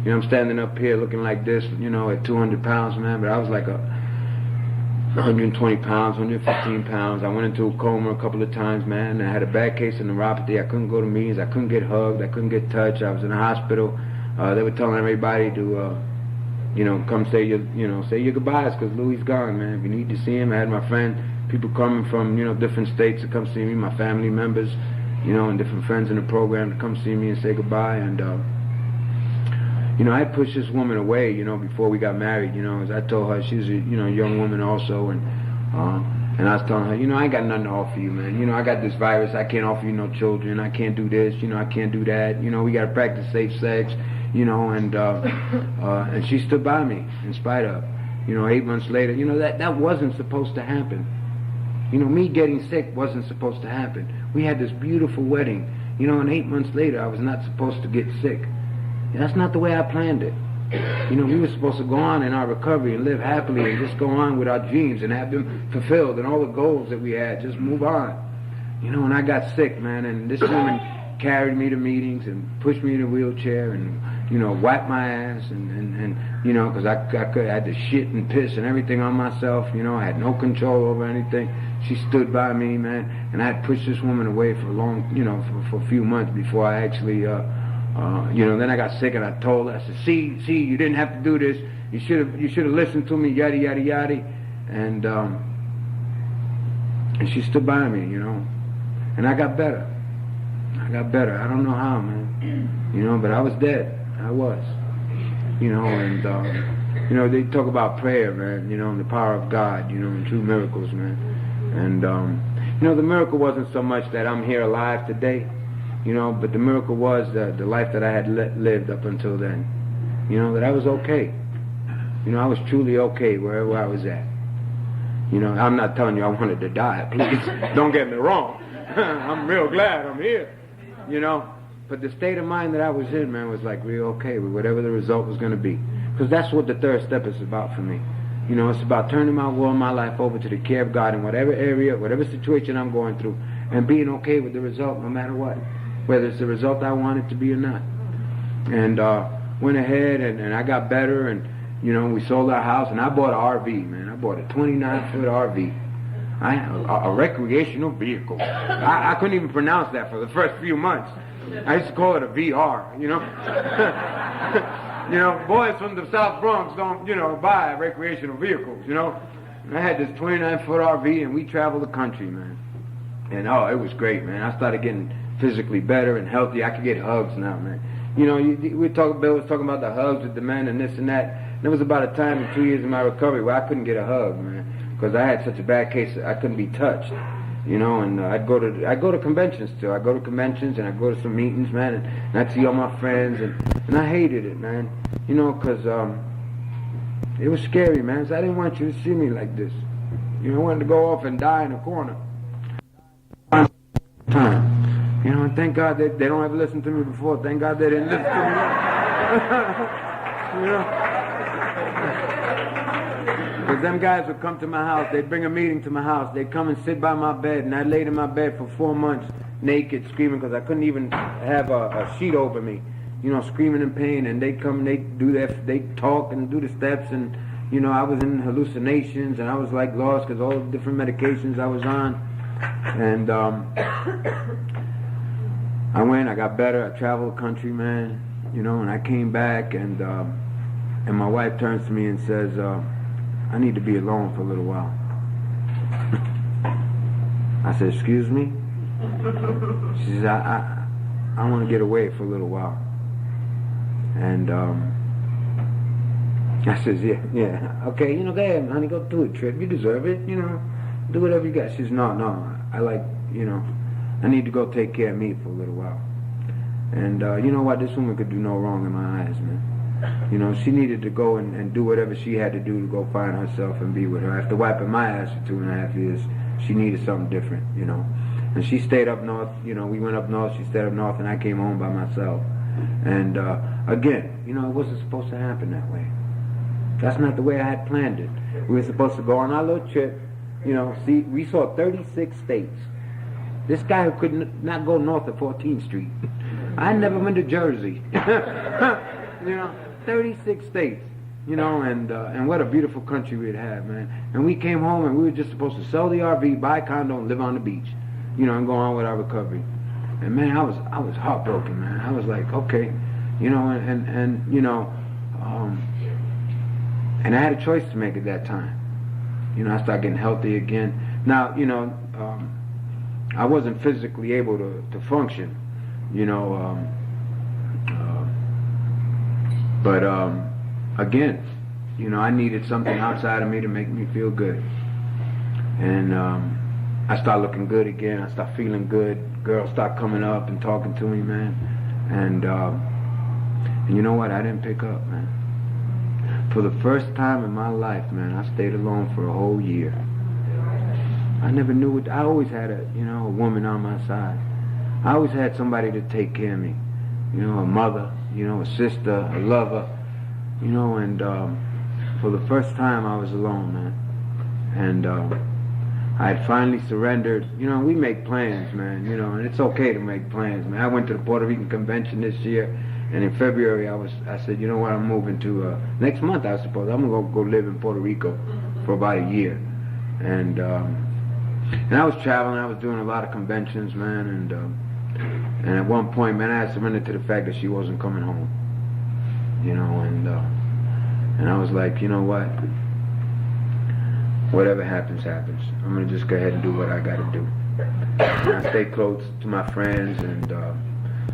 You know, I'm standing up here looking like this, you know, at 200 pounds, man, but I was like 120 pounds, 115 pounds. I went into a coma a couple of times, man. I had a bad case of neuropathy. I couldn't go to meetings. I couldn't get hugged. I couldn't get touched. I was in the hospital. They were telling everybody to, you know, come say your goodbyes, because Louie's gone, man. If you need to see him, I had my friend, people coming from, you know, different states to come see me, my family members, you know, and different friends in the program to come see me and say goodbye. And, you know, I pushed this woman away, you know, before we got married, you know, as I told her, she was a, you know, young woman also, and I was telling her, you know, I ain't got nothing to offer you, man. You know, I got this virus, I can't offer you no children, I can't do this, you know, I can't do that, you know, we got to practice safe sex, you know, and she stood by me in spite of, you know, 8 months later, you know, that wasn't supposed to happen. You know, me getting sick wasn't supposed to happen. We had this beautiful wedding, you know, and 8 months later, I was not supposed to get sick. That's not the way I planned it. You know, we were supposed to go on in our recovery and live happily and just go on with our dreams and have them fulfilled and all the goals that we had, just move on. You know, and I got sick, man, and this woman carried me to meetings and pushed me in a wheelchair and, you know, wiped my ass and you know, because I had to shit and piss and everything on myself, you know, I had no control over anything. She stood by me, man, and I had pushed this woman away for a long, you know, for a few months before I actually, you know, then I got sick and I told her, I said, see, you didn't have to do this. You should have listened to me, yada, yada, yada. And she stood by me, you know. And I got better. I don't know how, man. You know, but I was dead. I was. You know, and, you know, they talk about prayer, man, you know, and the power of God, you know, and true miracles, man. And, you know, the miracle wasn't so much that I'm here alive today. You know, but the miracle was the life that I had lived up until then. You know, that I was okay. You know, I was truly okay wherever I was at. You know, I'm not telling you I wanted to die. Please, don't get me wrong. I'm real glad I'm here. You know, but the state of mind that I was in, man, was like real okay with whatever the result was going to be. Because that's what the third step is about for me. You know, it's about turning my will and my life over to the care of God in whatever area, whatever situation I'm going through, and being okay with the result no matter what. Whether it's the result I want it to be or not. And went ahead and I got better, and, you know, we sold our house, and I bought an RV, man. I bought a 29-foot RV. A recreational vehicle. I couldn't even pronounce that for the first few months. I used to call it a VR, you know. You know, boys from the South Bronx don't, you know, buy recreational vehicles, you know. And I had this 29-foot RV, and we traveled the country, man. And oh, it was great, man. I started getting physically better and healthy. I could get hugs now, man. You know, Bill was talking about the hugs with the men and this and that. And there was about a time in 2 years of my recovery where I couldn't get a hug, man, because I had such a bad case that I couldn't be touched. You know, and I'd go to conventions still. I go to conventions and I go to some meetings, man, and I'd see all my friends, and I hated it, man. You know, because it was scary, man. So I didn't want you to see me like this. You know, I wanted to go off and die in a corner. Time. You know, and thank God they don't ever listen to me before. Thank God they didn't listen to me. You know? Because them guys would come to my house. They'd bring a meeting to my house. They'd come and sit by my bed, and I laid in my bed for 4 months naked, screaming, because I couldn't even have a sheet over me. You know, screaming in pain, and they'd come and they'd talk and do the steps, and, you know, I was in hallucinations, and I was like lost because all the different medications I was on. And I got better. I traveled the country, man, you know, and I came back, and my wife turns to me and says, I need to be alone for a little while. I said, excuse me? She says, I want to get away for a little while. And I says, yeah, okay, you know, go ahead, honey, go do it, Trip. You deserve it, you know. Do whatever you got. She says, no, I like, you know, I need to go take care of me for a little while. And you know what? This woman could do no wrong in my eyes, man. You know, she needed to go and do whatever she had to do to go find herself and be with her. After wiping my ass for 2.5 years, she needed something different, you know. And she stayed up north, you know, we went up north, she stayed up north, and I came home by myself. And again, you know, it wasn't supposed to happen that way. That's not the way I had planned it. We were supposed to go on our little trip. You know, see, we saw 36 states. This guy who could not go north of 14th Street. I never went to Jersey. You know, 36 states. You know, and what a beautiful country we'd have, man. And we came home and we were just supposed to sell the RV, buy a condo, and live on the beach. You know, and go on with our recovery. And man, I was heartbroken, man. I was like, okay, you know, and you know, and I had a choice to make at that time. You know, I started getting healthy again. Now, you know, I wasn't physically able to function, you know, but again, you know, I needed something outside of me to make me feel good. And I started looking good again. I started feeling good. Girls started coming up and talking to me, man. And you know what? I didn't pick up, man. For the first time in my life, man, I stayed alone for a whole year. I never knew it. I always had a woman on my side. I always had somebody to take care of me. You know, a mother, you know, a sister, a lover, you know, and for the first time I was alone, man. And I had finally surrendered. You know, we make plans, man, you know, and it's okay to make plans, man. I went to the Puerto Rican convention this year. And in February, I said, you know what, I'm moving to, next month I suppose, I'm going to go live in Puerto Rico for about a year. And I was traveling, I was doing a lot of conventions, man, and at one point, man, I had surrendered to the fact that she wasn't coming home. You know, and I was like, you know what, whatever happens, happens. I'm going to just go ahead and do what I got to do. And I stayed close to my friends, and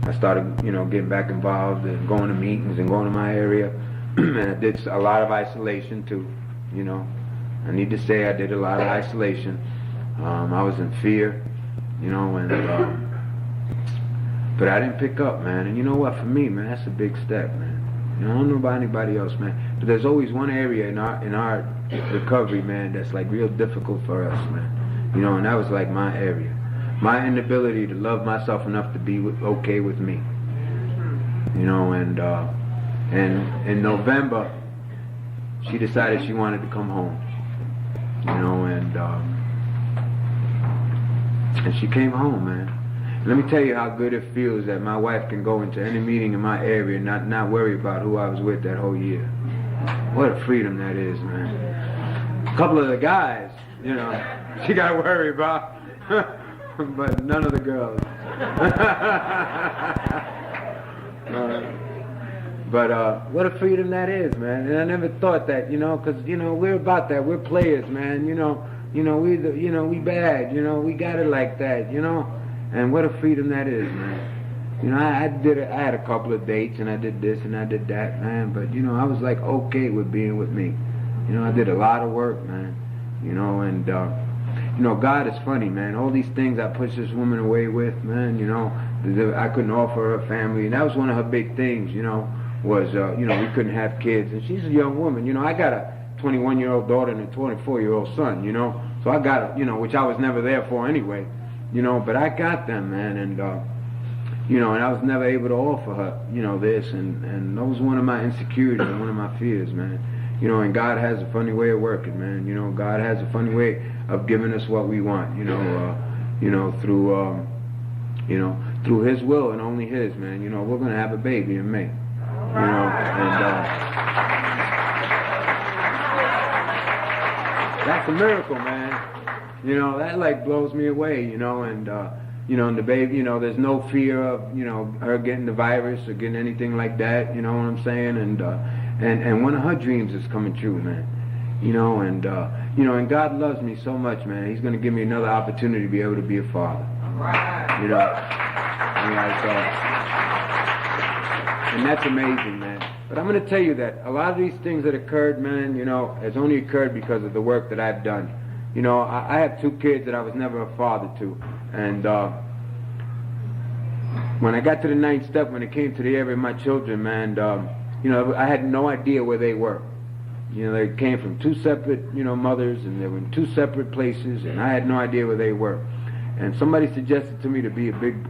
I started, you know, getting back involved and going to meetings and going to my area. And I did a lot of isolation too, you know. I need to say I did a lot of isolation. I was in fear, you know, and but I didn't pick up, man. And you know what, for me, man, that's a big step, man. You know, I don't know about anybody else, man. But there's always one area in our recovery, man, that's like real difficult for us, man. You know, and that was like my area. My inability to love myself enough to be okay with me. You know, and in November, she decided she wanted to come home. You know, and she came home, man. Let me tell you how good it feels that my wife can go into any meeting in my area and not worry about who I was with that whole year. What a freedom that is, man. A couple of the guys, you know, she got to worry about. But none But what a freedom that is, man. And I never thought that, because we're about that. We're players, man. We bad. We got it like that. And what a freedom that is, man. I had a couple of dates, and I did this and I did that, man. But I was like okay with being with me. I did a lot of work, man. And God is funny, man. All these things I pushed this woman away with, man. I couldn't offer her a family, and that was one of her big things. Was we couldn't have kids, and she's a young woman. I got a 21-year-old daughter and a 24-year-old son. So I got which I was never there for anyway. But I got them, man, and and I was never able to offer her, this, and that was one of my insecurities and one of my fears, man. And God has a funny way of working, man. God has a funny way of giving us what we want, through His will and only His, man. We're gonna have a baby in May, and that's a miracle, man. That like blows me away, and the baby, there's no fear of, her getting the virus or getting anything like that, you know what I'm saying? And one of her dreams is coming true, man. And God loves me so much, man. He's going to give me another opportunity to be able to be a father. And that's amazing, man. But I'm going to tell you that a lot of these things that occurred, man, has only occurred because of the work that I've done. I have 2 kids that I was never a father to. And when I got to the 9th step, when it came to the area of my children, man, I had no idea where they were. They came from 2 separate, mothers, and they were in 2 separate places, and I had no idea where they were. And somebody suggested to me to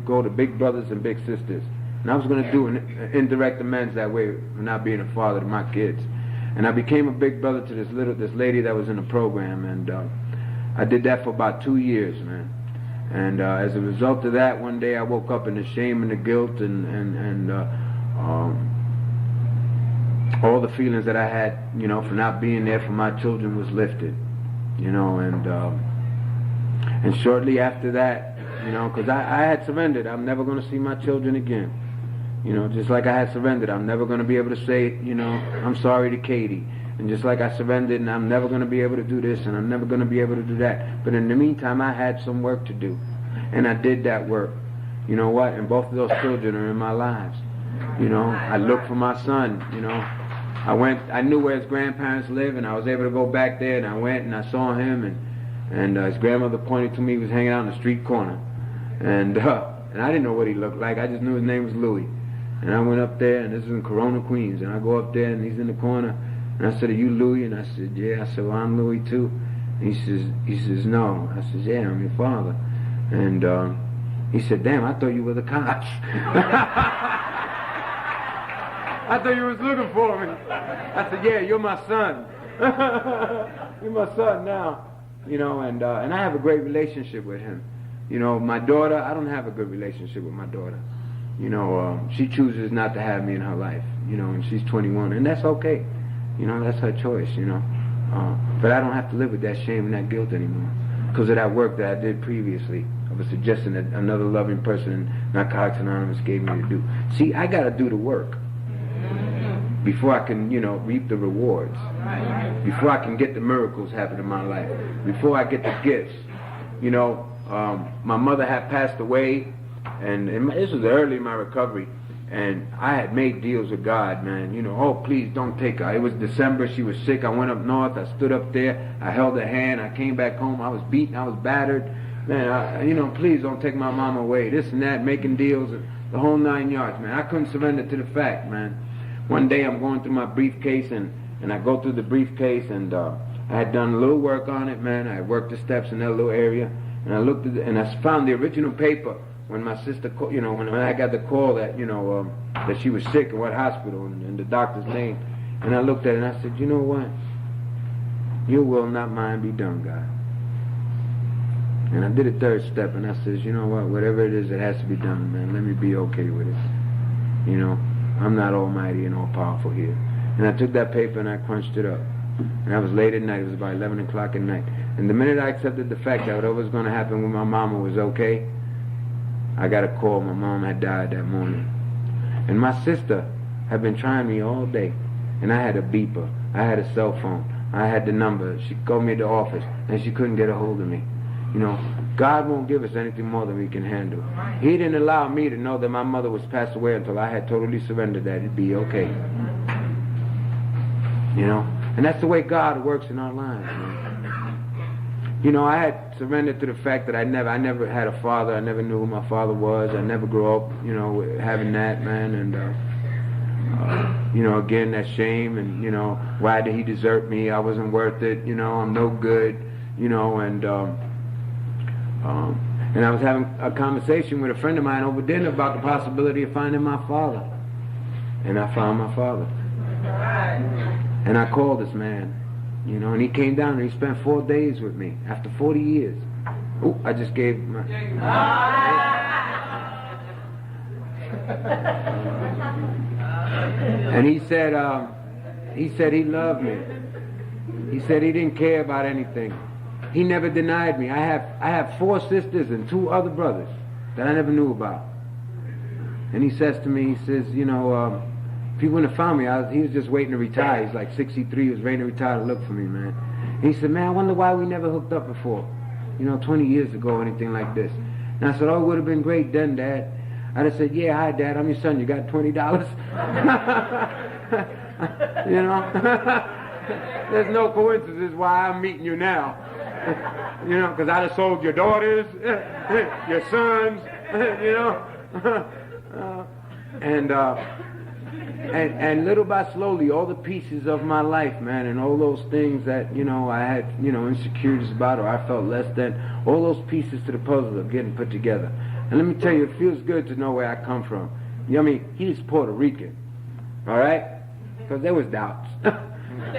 go to Big Brothers and Big Sisters. And I was going to do an indirect amends that way for not being a father to my kids. And I became a big brother to this lady that was in the program, and I did that for about 2 years, man. And as a result of that, one day I woke up in the shame and the guilt and all the feelings that I had, for not being there for my children was lifted, and shortly after that, because I had surrendered, I'm never going to see my children again. Just like I had surrendered, I'm never going to be able to say, I'm sorry to Katie. And just like I surrendered, and I'm never going to be able to do this, and I'm never going to be able to do that. But in the meantime, I had some work to do. And I did that work. You know what? And both of those children are in my lives. I looked for my son, I knew where his grandparents lived, and I was able to go back there, and I went and I saw him, and his grandmother pointed to me. He was hanging out in the street corner. And I didn't know what he looked like. I just knew his name was Louie. And I went up there, and this is in Corona, Queens, and I go up there, and he's in the corner. And I said, "Are you Louie?" And I said, "Yeah." I said, "Well, I'm Louie too." And he says, "No." I said, "Yeah, I'm your father." And he said, "Damn, I thought you were the cops." I thought you was looking for me. I said, "Yeah, you're my son." You're my son now. And I have a great relationship with him. My daughter, I don't have a good relationship with my daughter. She chooses not to have me in her life, and she's 21, and that's okay. That's her choice, But I don't have to live with that shame and that guilt anymore because of that work that I did previously. I was suggesting that another loving person in Narcotics Anonymous gave me to do. See, I got to do the work before I can, reap the rewards. Before I can get the miracles happen in my life. Before I get the gifts. My mother had passed away, and this was early in my recovery. And I had made deals with God, man. Oh, please don't take her. It was December. She was sick. I went up north. I stood up there. I held her hand. I came back home. I was beaten. I was battered. Man, please don't take my mama away. This and that, making deals, the whole 9 yards, man. I couldn't surrender to the fact, man. One day I'm going through my briefcase, and I go through the briefcase, and I had done a little work on it, man. I had worked the steps in that little area, and I looked at it, and I found the original paper. When my sister, when I got the call that, that she was sick in what hospital and the doctor's name, and I looked at it and I said, "You know what? Your will, not mine, be done, God." And I did a 3rd step, and I said, "You know what? Whatever it is that has to be done, man, let me be okay with it. I'm not almighty and all powerful here." And I took that paper and I crunched it up. And that was late at night. It was about 11 o'clock at night. And the minute I accepted the fact that whatever was going to happen with my mama was okay, I got a call. My mom had died that morning. And my sister, have been trying me all day. And I had a beeper. I had a cell phone. I had the number. She called me at the office, and she couldn't get a hold of me. You know, God won't give us anything more than we can handle. He didn't allow me to know that my mother was passed away until I had totally surrendered that it'd be okay. You know, and that's the way God works in our lives, man. You know, I had surrendered to the fact that I never had a father. I never knew who my father was. I never grew up, you know, having that, man. And, you know, again, that shame and, you know, why did he desert me? I wasn't worth it. You know, I'm no good, you know, and I was having a conversation with a friend of mine over dinner about the possibility of finding my father. And I found my father. And I called this man, you know, and he came down and he spent 4 days with me after 40 years. Oh, I just gave my... And he said he loved me. He said he didn't care about anything. He never denied me. I have 4 sisters and 2 other brothers that I never knew about. And he says to me, he says, you know, if he wouldn't have found me, he was just waiting to retire. He's like 63, he was waiting to retire to look for me, man. And he said, man, I wonder why we never hooked up before, you know, 20 years ago or anything like this. And I said, oh, it would have been great then, Dad. I'd have said, yeah, hi, Dad, I'm your son, you got $20? You know? There's no coincidence why I'm meeting you now. You know, because I'd have sold your daughters, your sons, you know. And little by slowly, all the pieces of my life, man, and all those things that, you know, I had, you know, insecurities about or I felt less than, all those pieces to the puzzle are getting put together. And let me tell you, it feels good to know where I come from. You know what I mean? He's Puerto Rican, all right? Because there was doubts,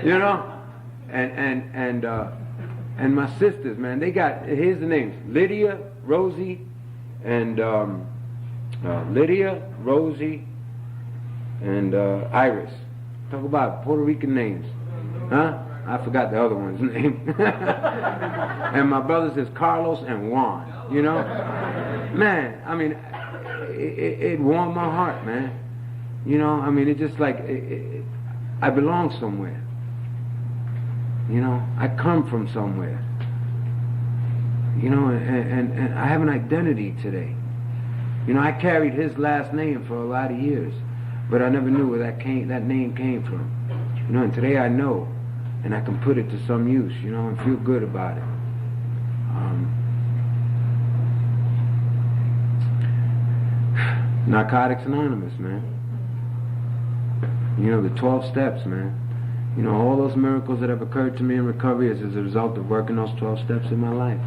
you know? And my sisters, man, they got, here's the names, Lydia, Rosie, and Iris. Talk about Puerto Rican names. Huh? I forgot the other one's name. And my brothers is Carlos and Juan, you know? Man, I mean, it warmed my heart, man. You know, I mean, it's just like, I belong somewhere. You know, I come from somewhere. You know, and I have an identity today. You know, I carried his last name for a lot of years, but I never knew where that name came from. You know, and today I know, and I can put it to some use, you know, and feel good about it. Narcotics Anonymous, man. You know, the 12 steps, man. You know, all those miracles that have occurred to me in recovery is as a result of working those 12 steps in my life.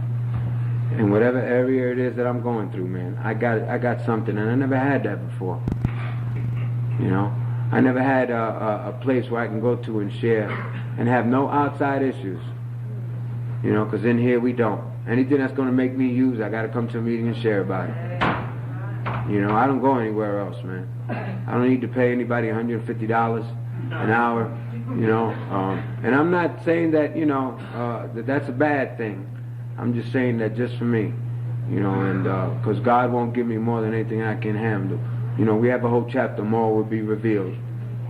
In whatever area it is that I'm going through, man, I got something, and I never had that before. You know, I never had a place where I can go to and share and have no outside issues. You know, because in here we don't. Anything that's going to make me use, I got to come to a meeting and share about it. You know, I don't go anywhere else, man. I don't need to pay anybody $150 an hour. You know, and I'm not saying that, you know, that's a bad thing. I'm just saying that just for me, you know, and because God won't give me more than anything I can handle. You know, we have a whole chapter, more will be revealed.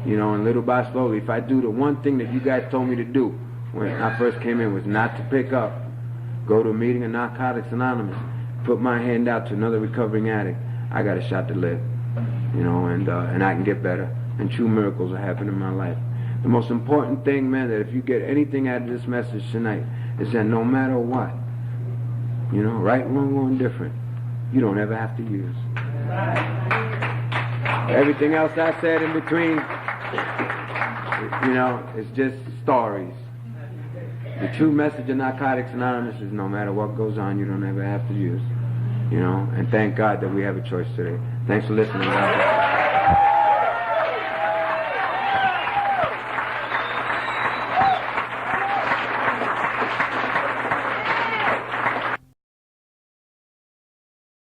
You know, and little by slowly, if I do the one thing that you guys told me to do when I first came in was not to pick up, go to a meeting of Narcotics Anonymous, put my hand out to another recovering addict, I got a shot to live. You know, and I can get better, and true miracles will happen in my life. The most important thing, man, that if you get anything out of this message tonight, is that no matter what, you know, right, wrong, or indifferent, you don't ever have to use. Everything else I said in between, you know, is just stories. The true message of Narcotics Anonymous is no matter what goes on, you don't ever have to use. You know, and thank God that we have a choice today. Thanks for listening, guys.